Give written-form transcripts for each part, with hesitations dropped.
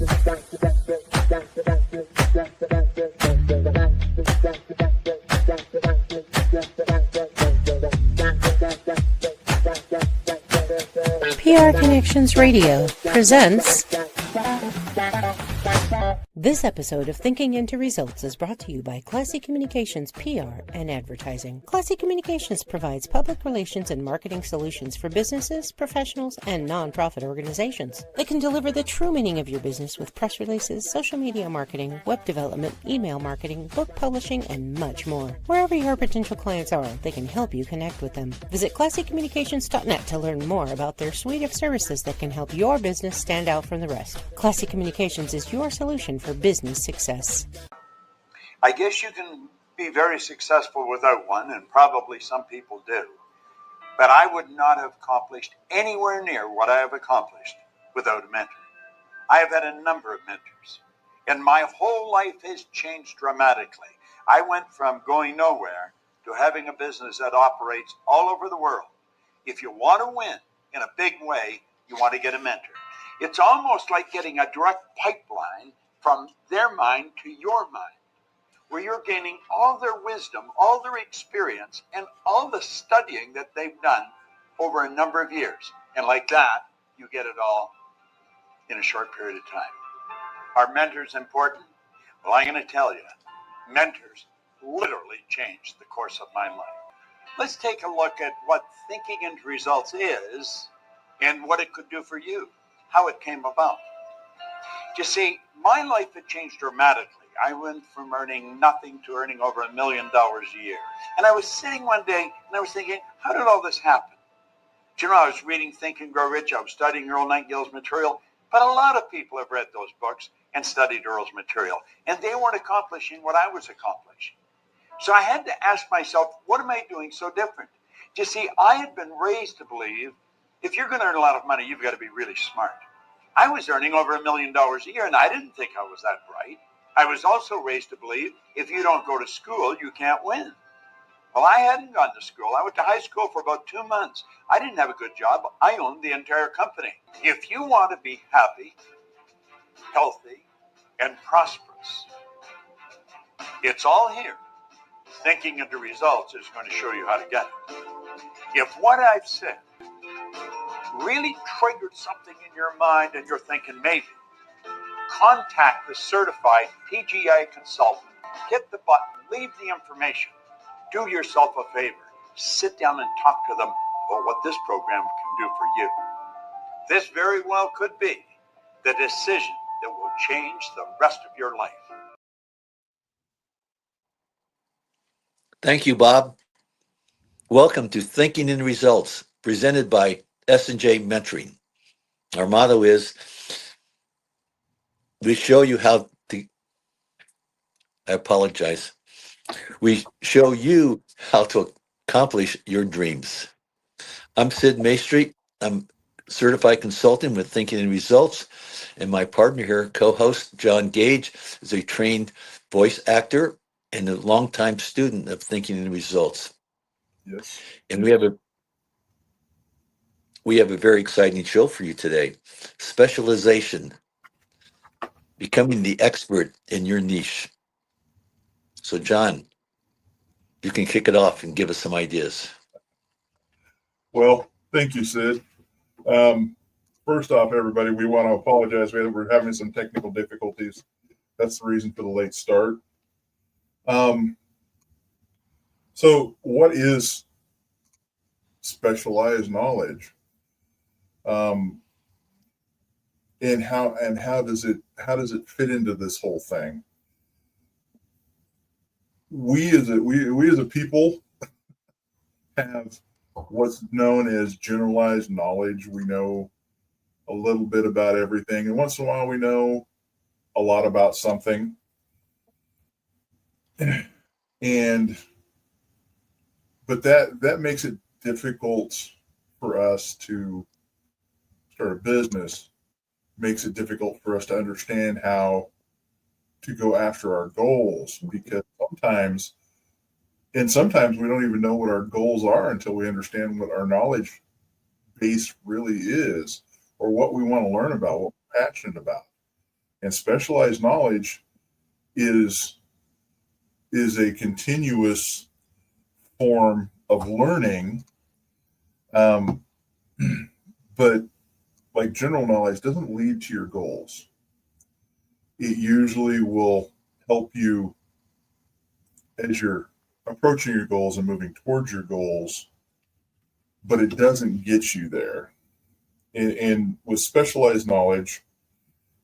PR Connections Radio presents. This episode of Thinking into Results is brought to you by Classy Communications PR and Advertising. Classy Communications provides public relations and marketing solutions for businesses, professionals, and nonprofit organizations. They can deliver the true meaning of your business with press releases, social media marketing, web development, email marketing, book publishing, and much more. Wherever your potential clients are, they can help you connect with them. Visit classycommunications.net to learn more about their suite of services that can help your business stand out from the rest. Classy Communications is your solution for business success. I guess you can be very successful without one, and probably some people do. But I would not have accomplished anywhere near what I have accomplished without a mentor. I have had a number of mentors, and my whole life has changed dramatically. I went from going nowhere to having a business that operates all over the world. If you want to win in a big way, you want to get a mentor. It's almost like getting a direct pipeline from their mind to your mind, where you're gaining all their wisdom, all their experience, and all the studying that they've done over a number of years. And like that, you get it all in a short period of time. Are mentors important? Well, I'm going to tell you, mentors literally changed the course of my life. Let's take a look at what Thinking into Results is and what it could do for you, how it came about. You see, my life had changed dramatically. I went from earning nothing to earning over $1 million a year. And I was sitting one day and I was thinking, how did all this happen? Do you know, I was reading Think and Grow Rich. I was studying Earl Nightingale's material. But a lot of people have read those books and studied Earl's material. And they weren't accomplishing what I was accomplishing. So I had to ask myself, what am I doing so different? You see, I had been raised to believe if you're going to earn a lot of money, you've got to be really smart. I was earning over $1 million a year, and I didn't think I was that bright. I was also raised to believe if you don't go to school, you can't win. Well, I hadn't gone to school. I went to high school for about 2 months. I didn't have a good job. I owned the entire company. If you want to be happy, healthy, and prosperous, it's all here. Thinking into Results is going to show you how to get it. If what I've said really triggered something in your mind and you're thinking maybe, contact the certified PGI consultant. Hit the button, leave the information. Do yourself a favor. Sit down and talk to them about what this program can do for you. This very well could be the decision that will change the rest of your life. Thank you, Bob. Welcome to Thinking in Results, presented by S&J Mentoring. Our motto is, we show you how to, I apologize, we show you how to accomplish your dreams. I'm Sid Maestri. I'm certified consultant with Thinking in Results, and my partner here, co-host John Gage, is a trained voice actor and a longtime student of Thinking in Results. Yes. And we have a very exciting show for you today. Specialization, becoming the expert in your niche. So, John, you can kick it off and give us some ideas. Well, thank you, Sid. First off, everybody, we want to apologize. We're having some technical difficulties. That's the reason for the late start. So what is specialized knowledge? And how does it fit into this whole thing? We as a people have what's known as generalized knowledge. We know a little bit about everything, and once in a while we know a lot about something. But that makes it difficult for us to start a business, makes it difficult for us to understand how to go after our goals, because sometimes we don't even know what our goals are until we understand what our knowledge base really is, or what we want to learn about, what we're passionate about. And specialized knowledge is a continuous form of learning, but like general knowledge doesn't lead to your goals. It usually will help you as you're approaching your goals and moving towards your goals, but it doesn't get you there. And with specialized knowledge,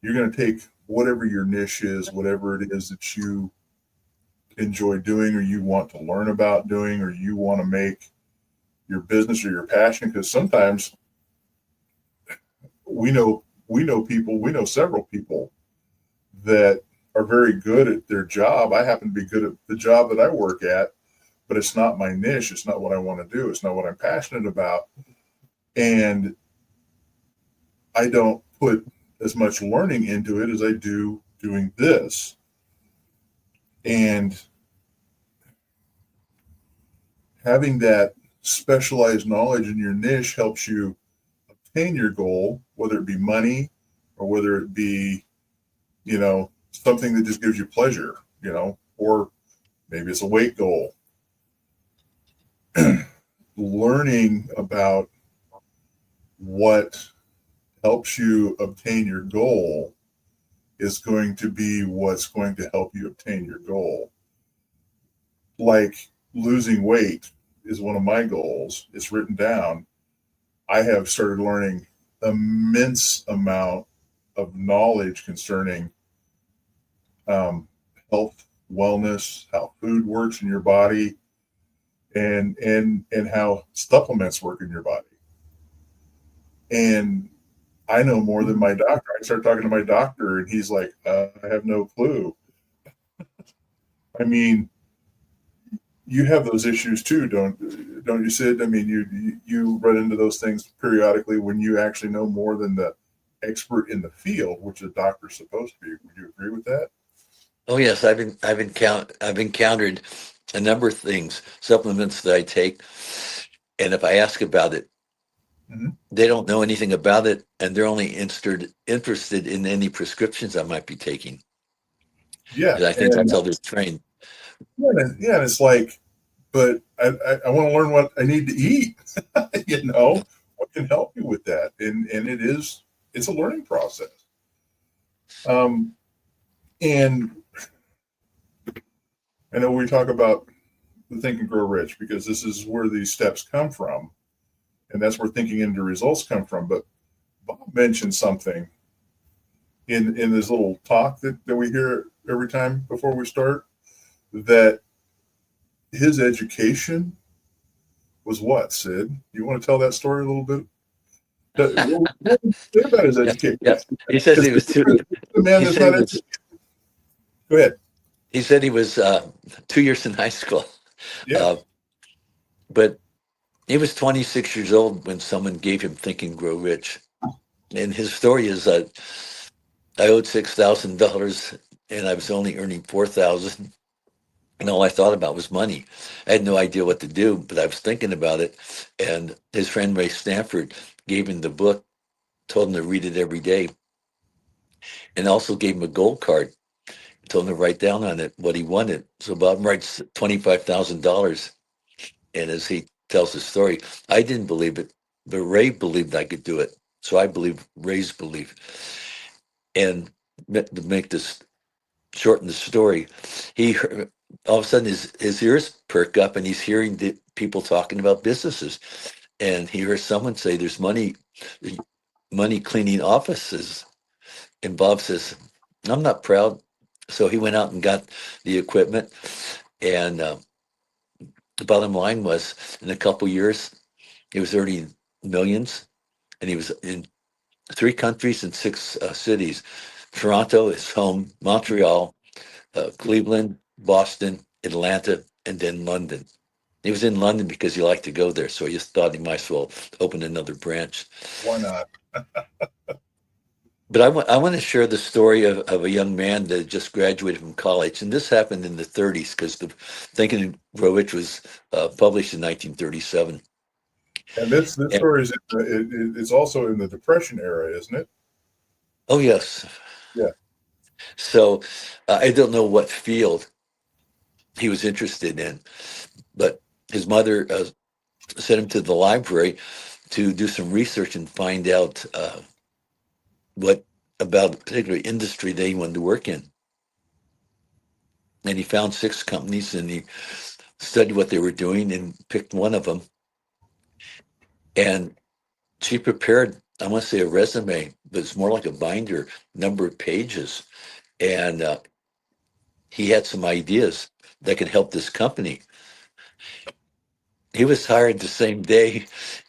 you're going to take whatever your niche is, whatever it is that you enjoy doing or you want to learn about doing or you want to make your business or your passion, because sometimes we know several people that are very good at their job. I happen to be good at the job that I work at, but it's not my niche. It's not what I want to do. It's not what I'm passionate about. And I don't put as much learning into it as I do doing this. And having that specialized knowledge in your niche helps you obtain your goal, whether it be money or whether it be, something that just gives you pleasure, or maybe it's a weight goal. Learning about what helps you obtain your goal is going to be what's going to help you obtain your goal. Like losing weight is one of my goals. It's written down. I have started learning immense amount of knowledge concerning health, wellness, how food works in your body, and how supplements work in your body. And I know more than my doctor. I start talking to my doctor, and he's like, "I have no clue." I mean, you have those issues too, don't you, Sid? I mean, you run into those things periodically when you actually know more than the expert in the field, which a doctor's supposed to be. Would you agree with that? Oh yes, I've encountered a number of things, supplements that I take, and if I ask about it, they don't know anything about it, and they're only interested in any prescriptions I might be taking. Yeah, I think that's how they're trained. Yeah, and it's like, but I want to learn what I need to eat. What can help you with that? And it's a learning process. And I know we talk about the Think and Grow Rich because this is where these steps come from, and that's where thinking into results come from. But Bob mentioned something in this little talk that we hear every time before we start, that his education was what, Sid? You want to tell that story a little bit? Say about his education. Yeah. He says he was too. The man that's not educated. Go ahead. He said he was 2 years in high school. Yeah. But he was 26 years old when someone gave him Think and Grow Rich. And his story is that I owed $6,000 and I was only earning $4,000. And all I thought about was money. I had no idea what to do, but I was thinking about it. And his friend Ray Stanford gave him the book, told him to read it every day, and also gave him a gold card, told him to write down on it what he wanted. So Bob writes $25,000. And as he tells the story, I didn't believe it, but Ray believed I could do it. So I believe Ray's belief. And to make this shorten the story, he heard, all of a sudden his ears perk up and he's hearing the people talking about businesses. And he hears someone say there's money cleaning offices. And Bob says, I'm not proud. So he went out and got the equipment. And the bottom line was, in a couple years, he was earning millions. And he was in 3 countries and 6 cities. Toronto, his home, Montreal, Cleveland, Boston, Atlanta, and then London. He was in London because he liked to go there, so he just thought he might as well open another branch. Why not? But I want to share the story of a young man that just graduated from college, and this happened in the 30s because the Think and Grow Rich was published in 1937. And this story is it's also in the Depression era, isn't it? Oh yes. Yeah. So I don't know what field he was interested in, but his mother sent him to the library to do some research and find out what about a particular industry that he wanted to work in. And he found 6 companies, and he studied what they were doing and picked one of them. And she prepared, I want to say, a resume, but it's more like a binder, number of pages. And he had some ideas that could help this company. He was hired the same day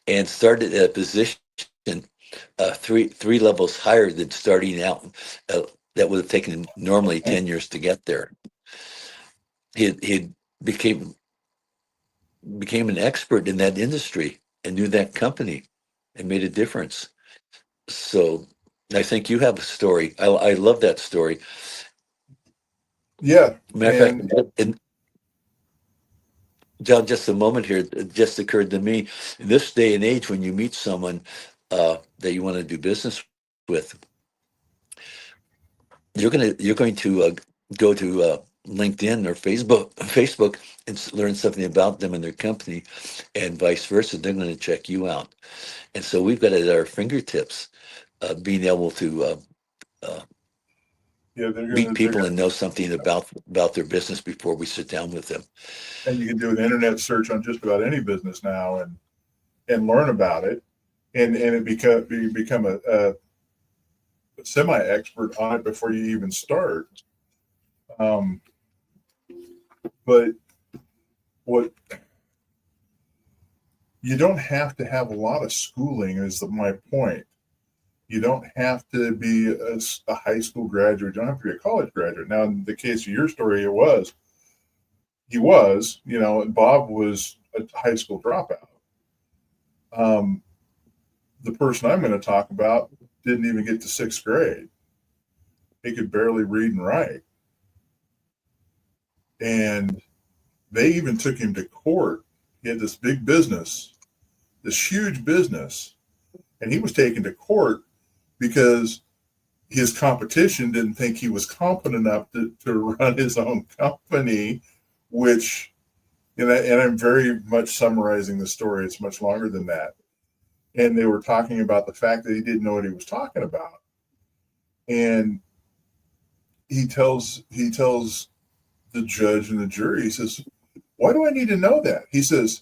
and started at a position three levels higher than starting out. That would have taken him normally 10 years to get there. He became an expert in that industry and knew that company and made a difference. So I think you have a story. I love that story. Yeah. Matter of And fact, John, just a moment here, it just occurred to me, in this day and age, when you meet someone that you want to do business with, you're going to go to LinkedIn or Facebook and learn something about them and their company, and vice versa. They're going to check you out, and so we've got it at our fingertips, being able to yeah, meet people and know something about their business before we sit down with them. and you can do an internet search on just about any business now and learn about it, and you become a semi-expert on it before you even start. But what you don't have to have a lot of schooling is my point. You don't have to be a high school graduate. You don't have to be a college graduate. Now, in the case of your story, he was, and Bob was a high school dropout. The person I'm going to talk about didn't even get to 6th grade. He could barely read and write. And they even took him to court. He had this big business, this huge business, and he was taken to court because his competition didn't think he was competent enough to run his own company, which, and I'm very much summarizing the story. It's much longer than that. And they were talking about the fact that he didn't know what he was talking about. And he tells the judge and the jury, he says, "Why do I need to know that?" He says,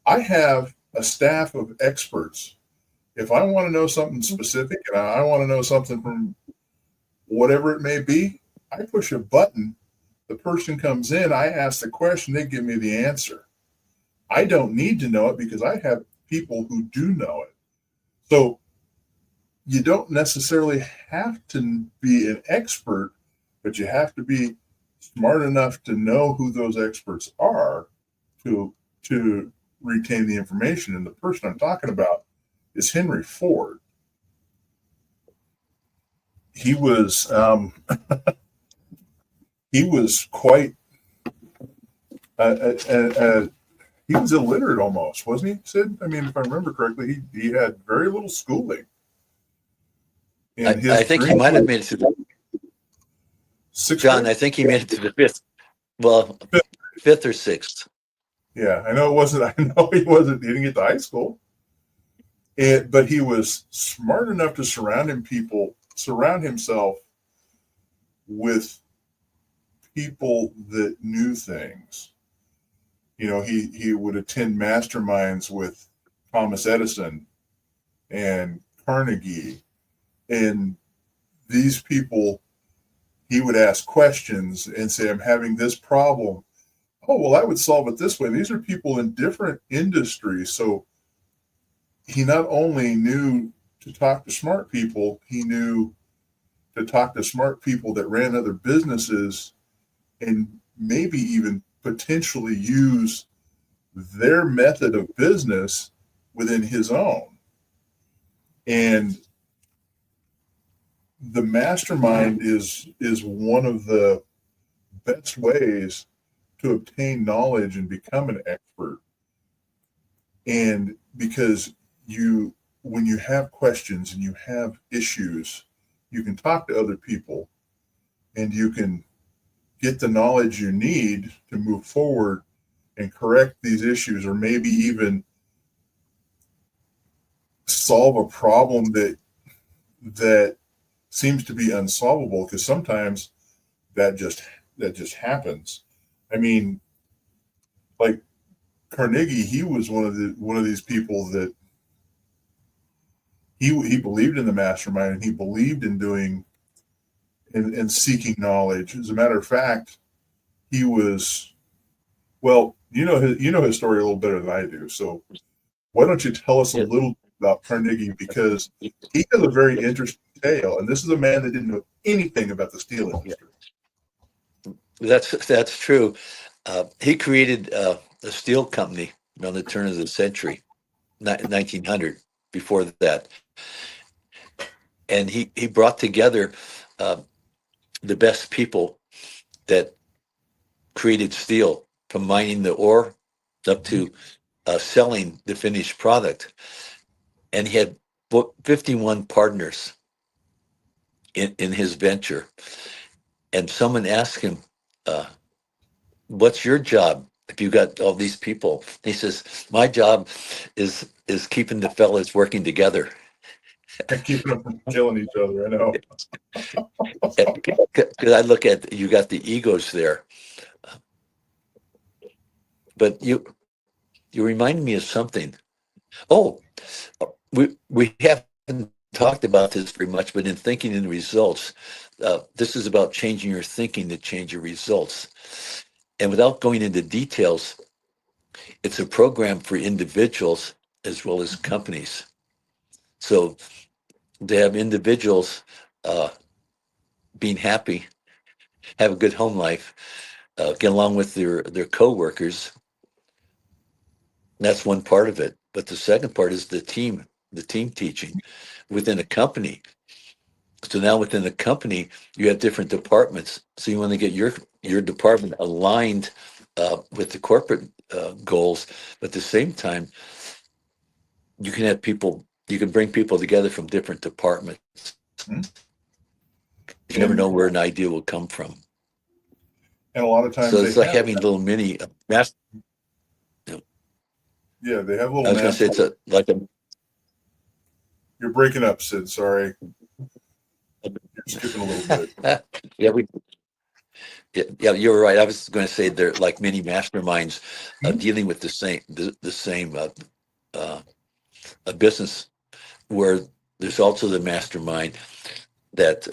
"I have a staff of experts. If I want to know something specific and I want to know something from whatever it may be, I push a button. The person comes in, I ask the question, they give me the answer. I don't need to know it because I have people who do know it." So you don't necessarily have to be an expert, but you have to be smart enough to know who those experts are to retain the information. And the person I'm talking about is Henry Ford. He was he was quite he was illiterate almost, wasn't he, Sid? I mean, if I remember correctly, he had very little schooling. And I think he might have made it to the John. I think he made it to the fifth. Well, fifth or sixth. Yeah, I know it wasn't. I know he wasn't. He didn't get to high school, but he was smart enough to surround himself with people that knew things. He would attend masterminds with Thomas Edison and Carnegie, and these people, he would ask questions and say, "I'm having this problem. Oh, well, I would solve it this way." These are people in different industries. So he not only knew to talk to smart people, he knew to talk to smart people that ran other businesses and maybe even potentially use their method of business within his own. And the mastermind is one of the best ways to obtain knowledge and become an expert. And because when you have questions and you have issues, you can talk to other people and you can get the knowledge you need to move forward and correct these issues, or maybe even solve a problem that seems to be unsolvable, because sometimes that just happens. I mean, like Carnegie, he was one of these people that he believed in the mastermind, and he believed in doing and seeking knowledge. As a matter of fact, he was, well, you know his story a little better than I do. So why don't you tell us a Yeah. little about Carnegie, because he has a very interesting tale, and this is a man that didn't know anything about the steel industry. That's true. He created a steel company around the turn of the century, 1900. Before that, and he brought together the best people that created steel, from mining the ore up to selling the finished product. And he had 51 partners in his venture. And someone asked him, what's your job if you got all these people? He says, my job is keeping the fellas working together. And keeping them from killing each other. I know. Because I look at, you got the egos there. But you remind me of something. Oh, we haven't talked about this very much, but in thinking in results, this is about changing your thinking to change your results. And without going into details, it's a program for individuals as well as companies. So they have individuals being happy, have a good home life, get along with their coworkers. That's one part of it. But the second part is the team teaching within a company. So now within the company, you have different departments. So you want to get your department aligned with the corporate goals, but at the same time, you can have people. You can bring people together from different departments. Mhm. You never know where an idea will come from. And a lot of times So it's like having little mini master. Yeah, they have I little was going to say master. it's You're breaking up, Sid. Sorry. You're skipping a little bit. Yeah, you're right. I was going to say they're like mini masterminds dealing with the same a business, where there's also the mastermind that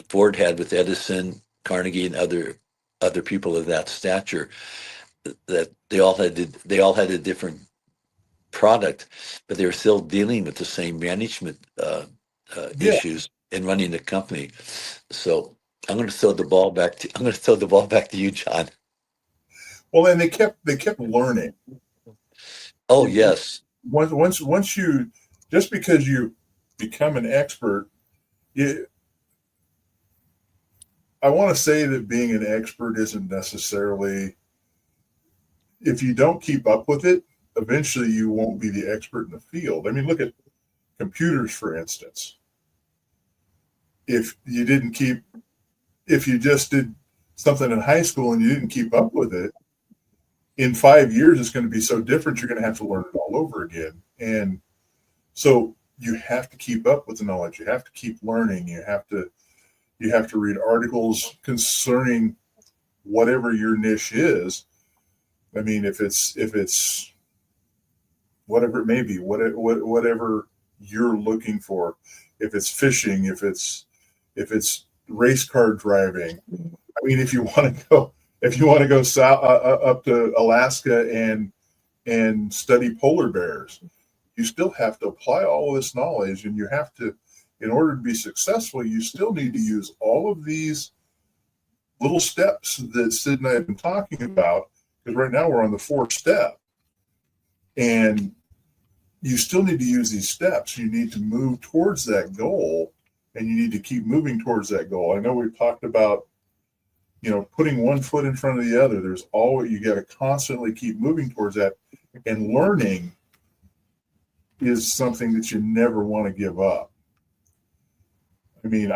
Ford had with Edison, Carnegie, and other people of that stature. That they all had a different product, but they were still dealing with the same management Yeah. issues in running the company. So I'm going to throw the ball back to you, John. Well, and they kept learning. Oh yes, Once you, just because you become an expert, I want to say that being an expert isn't necessarily, if you don't keep up with it, eventually you won't be the expert in the field. I mean, look at computers, for instance. If you just did something in high school and you didn't keep up with it, in 5 years it's going to be so different, you're going to have to learn it all over again. And so you have to keep up with the knowledge. You have to keep learning. You have to read articles concerning whatever your niche is. I mean, if it's whatever it may be, whatever you're looking for, if it's fishing, if it's race car driving. I mean, if you want to go south up to Alaska and study polar bears, you still have to apply all of this knowledge, and you have to, in order to be successful, you still need to use all of these little steps that Sid and I have been talking about, because right now we're on the fourth step. And you still need to use these steps. You need to move towards that goal, and you need to keep moving towards that goal. I know we've talked about, putting one foot in front of the other. There's always, you got to constantly keep moving towards that. And learning is something that you never want to give up. I mean,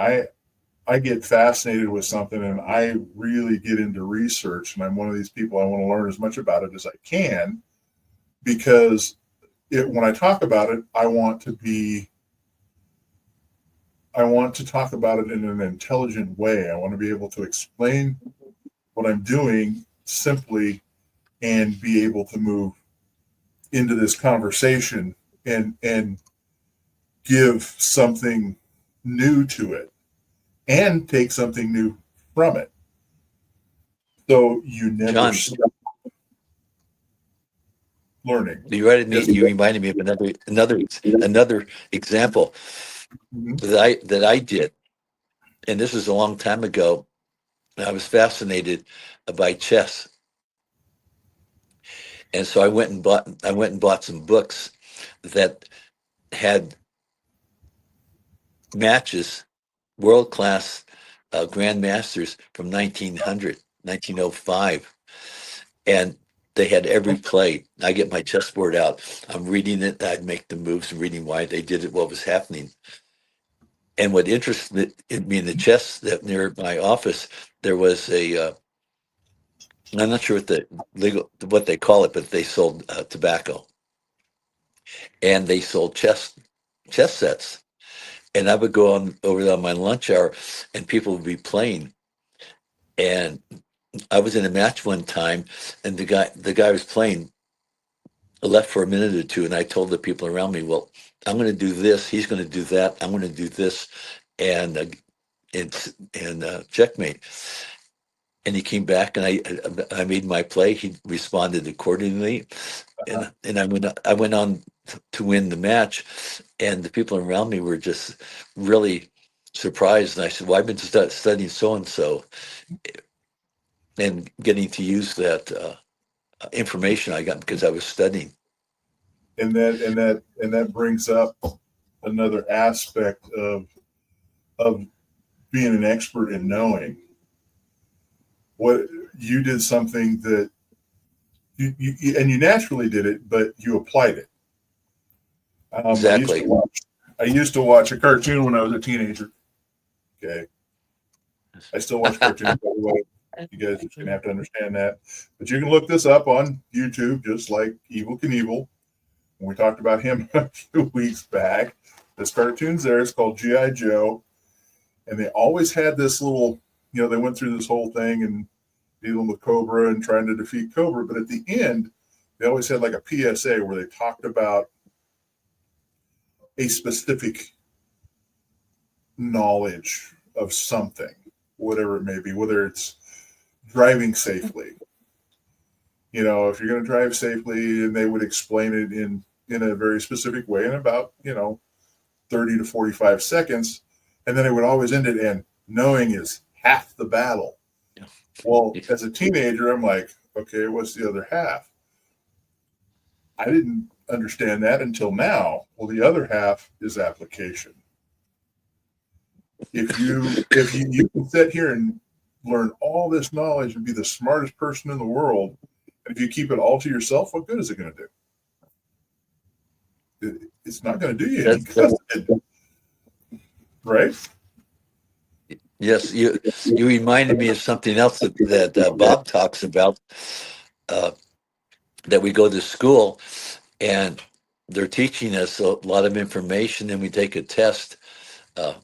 I get fascinated with something and I really get into research, and I'm one of these people, I want to learn as much about it as I can, because when I talk about it, I want to talk about it in an intelligent way. I want to be able to explain what I'm doing simply and be able to move into this conversation and give something new to it and take something new from it. So you never John, stop learning. you reminded me of another example Mhm. that I did, and this was a long time ago. I was fascinated by chess, and so I went and bought some books that had matches, world class grandmasters from 1900, 1905, and they had every play. I get my chessboard out. I'm reading it. I'd make the moves and reading why they did it, what was happening. And what interested me in the chess that near my office, there was I'm not sure what they call it, but they sold tobacco, and they sold chess sets. And I would go on over on my lunch hour, and people would be playing. And I was in a match one time, and the guy was playing left for a minute or two, and I told the people around me, "Well, I'm going to do this. He's going to do that. I'm going to do this," and checkmate. And he came back, and I made my play. He responded accordingly, and I went on to win the match. And the people around me were just really surprised. And I said, "Well, I've been studying so and so, and getting to use that information I got because I was studying." And that brings up another aspect of being an expert in knowing. What you did, something that you naturally did it, but you applied it. Exactly. I used to watch a cartoon when I was a teenager. Okay, I still watch cartoons, by the way. You guys are gonna have to understand that. But you can look this up on YouTube, just like Evel Knievel. We talked about him a few weeks back. This cartoon's there. It's called G.I. Joe. And they always had this little, they went through this whole thing and dealing with Cobra and trying to defeat Cobra. But at the end, they always had like a PSA where they talked about a specific knowledge of something, whatever it may be, whether it's driving safely. If you're going to drive safely, and they would explain it in a very specific way in about, 30 to 45 seconds. And then it would always end it in knowing is half the battle. Yeah. Well, as a teenager, I'm like, okay, what's the other half? I didn't understand that until now. Well, the other half is application. If you can sit here and learn all this knowledge and be the smartest person in the world, and if you keep it all to yourself, what good is it going to do? It's not going to do you any good, right? Yes, you reminded me of something else that Bob talks about. That we go to school, and they're teaching us a lot of information, and we take a test, and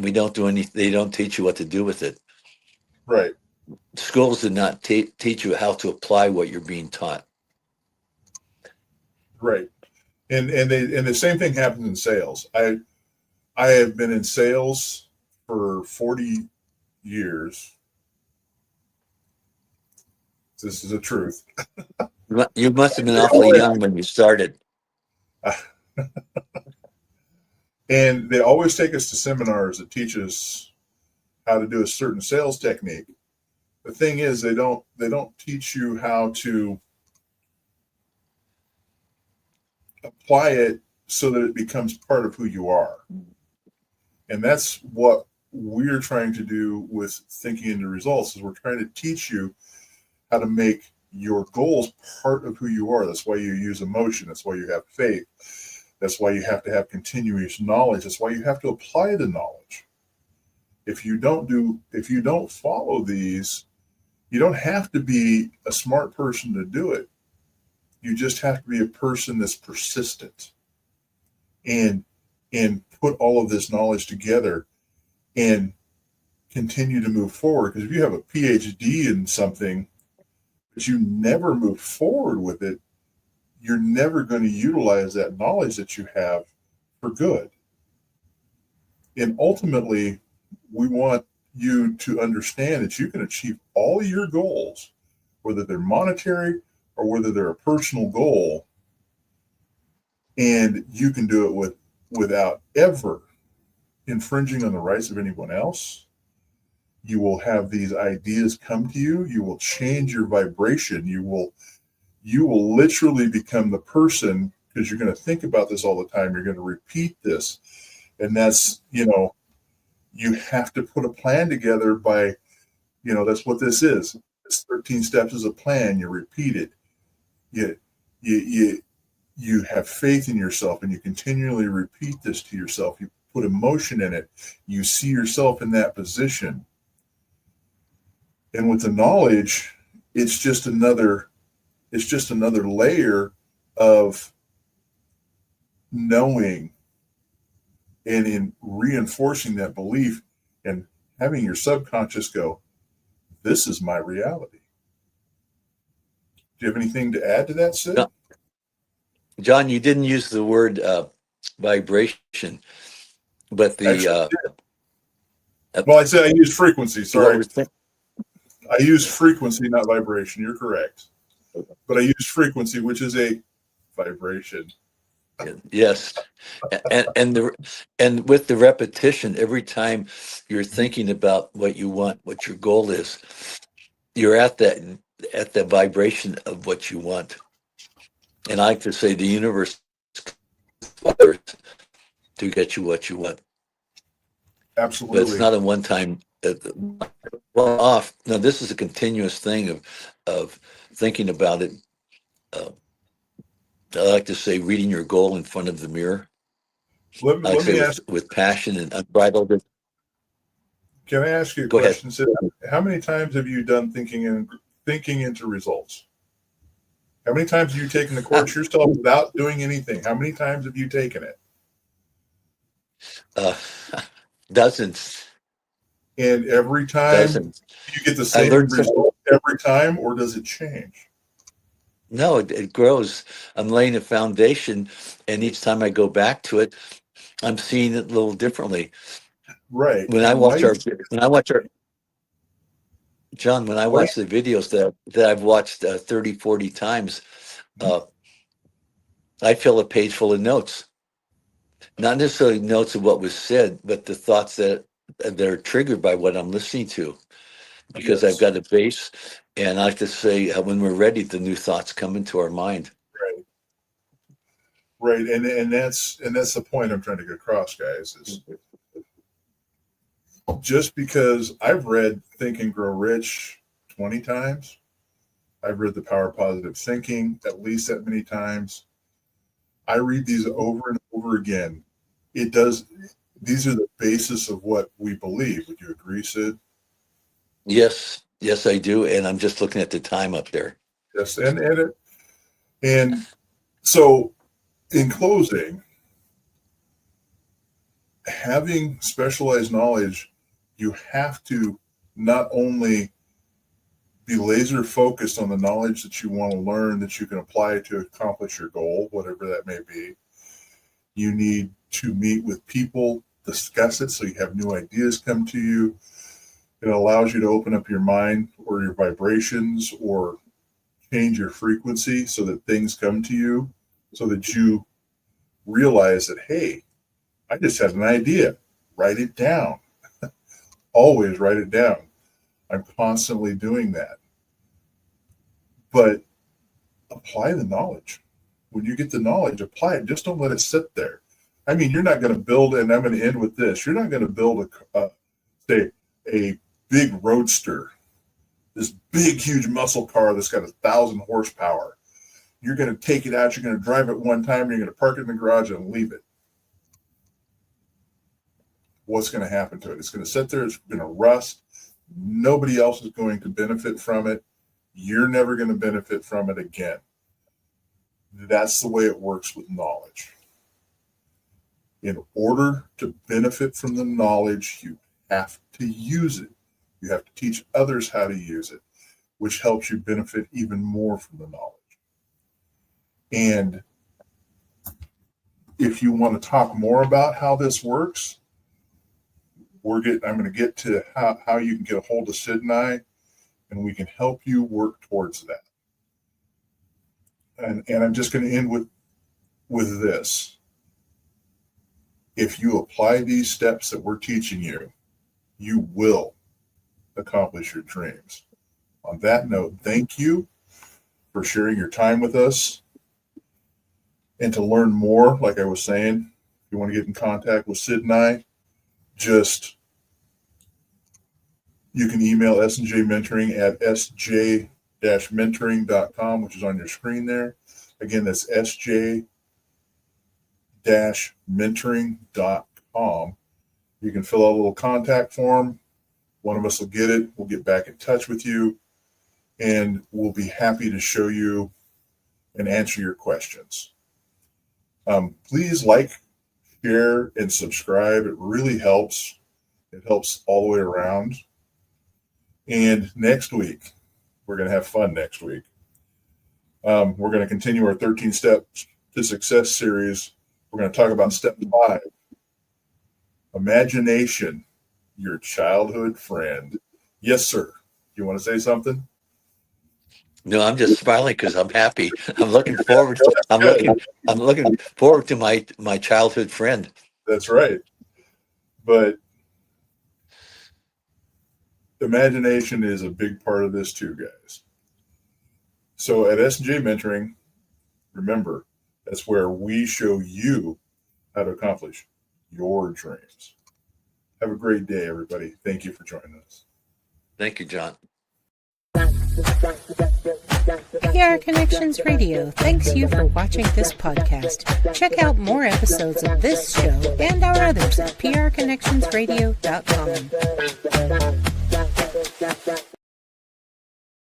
we don't do any. They don't teach you what to do with it. Right. Schools did not teach you how to apply what you're being taught. Right. And the same thing happens in sales. I have been in sales for 40 years. This is the truth. You must have been awfully young when you started. And they always take us to seminars that teach us how to do a certain sales technique. The thing is, they don't teach you how to apply it so that it becomes part of who you are. And that's what we're trying to do with Thinking into Results, is we're trying to teach you how to make your goals part of who you are. That's why you use emotion. That's why you have faith. That's why you have to have continuous knowledge. That's why you have to apply the knowledge. If you don't follow these, you don't have to be a smart person to do it. You just have to be a person that's persistent and put all of this knowledge together and continue to move forward. Because if you have a PhD in something, but you never move forward with it, you're never going to utilize that knowledge that you have for good. And ultimately, we want you to understand that you can achieve all your goals, whether they're monetary or whether they're a personal goal, and you can do it without ever infringing on the rights of anyone else. You will have these ideas come to you. You will change your vibration. You will literally become the person, because you're going to think about this all the time. You're going to repeat this. And that's, you have to put a plan together by, that's what this is. It's 13 steps is a plan. You repeat it. You have faith in yourself, and you continually repeat this to yourself. You put emotion in it. You see yourself in that position. And with the knowledge, it's just another layer of knowing and in reinforcing that belief and having your subconscious go, this is my reality. Do you have anything to add to that, Sid? No. John, you didn't use the word vibration, but Well, I said I used frequency. Sorry. I used frequency, not vibration. You're correct. But I used frequency, which is a vibration. Yes, and with the repetition, every time you're thinking about what you want, what your goal is, you're at the vibration of what you want. And I like to say the universe conspires to get you what you want. Absolutely. But it's not a one-time off. No, this is a continuous thing of thinking about it. I like to say reading your goal in front of the mirror. Let me ask, with passion and unbridled. Can I ask you a question? Sid? How many times have you done thinking into results? How many times have you taken the course yourself without doing anything? How many times have you taken it? Dozens. And every time you get the same result every time, or does it change? No, it grows. I'm laying a foundation, and each time I go back to it, I'm seeing it a little differently. Right. When I watch John, when I watch the videos that I've watched 30, 40 times, I fill a page full of notes. Not necessarily notes of what was said, but the thoughts that are triggered by what I'm listening to. Because I've got a base, and I like to say, when we're ready, the new thoughts come into our mind. Right, and that's the point I'm trying to get across, guys. Is just because I've read Think and Grow Rich 20 times, I've read The Power of Positive Thinking at least that many times. I read these over and over again. These are the basis of what we believe. Would you agree, Sid? Yes, I do, and I'm just looking at the time up there. Yes, and so in closing, having specialized knowledge, you have to not only be laser focused on the knowledge that you want to learn that you can apply to accomplish your goal, whatever that may be. You need to meet with people, discuss it so you have new ideas come to you. It allows you to open up your mind or your vibrations or change your frequency so that things come to you, so that you realize that, hey, I just had an idea. Write it down. Always write it down. I'm constantly doing that. But apply the knowledge. When you get the knowledge, apply it. Just don't let it sit there. I mean, you're not going to build, and I'm going to end with this. You're not going to build a big roadster, this big, huge muscle car that's got 1,000 horsepower. You're going to take it out. You're going to drive it one time. You're going to park it in the garage and leave it. what's going to happen to it? It's going to sit there. It's going to rust. Nobody else is going to benefit from it. You're never going to benefit from it again. That's the way it works with knowledge. In order to benefit from the knowledge, you have to use it. You have to teach others how to use it, which helps you benefit even more from the knowledge. And if you want to talk more about how this works, I'm going to get to how you can get a hold of Sid and we can help you work towards that. And I'm just going to end with this. If you apply these steps that we're teaching you, you will accomplish your dreams. On that note, thank you for sharing your time with us. And to learn more, like I was saying, if you want to get in contact with Sid and I, you can email S&J Mentoring at sj-mentoring.com, which is on your screen there. Again, that's sj-mentoring.com. You can fill out a little contact form. One of us will get it. We'll get back in touch with you, and we'll be happy to show you and answer your questions. Please like, share, and subscribe. It really helps. It helps all the way around. And next week, we're going to have fun next week. We're going to continue our 13 Steps to Success series. We're going to talk about step 5, imagination, your childhood friend. Yes, sir. You want to say something? No, I'm just smiling because I'm happy. I'm looking forward to my childhood friend. That's right. But imagination is a big part of this too, guys. So at S&J Mentoring, remember, that's where we show you how to accomplish your dreams. Have a great day, everybody. Thank you for joining us. Thank you, John. PR Connections Radio thanks you for watching this podcast. Check out more episodes of this show and our others at prconnectionsradio.com.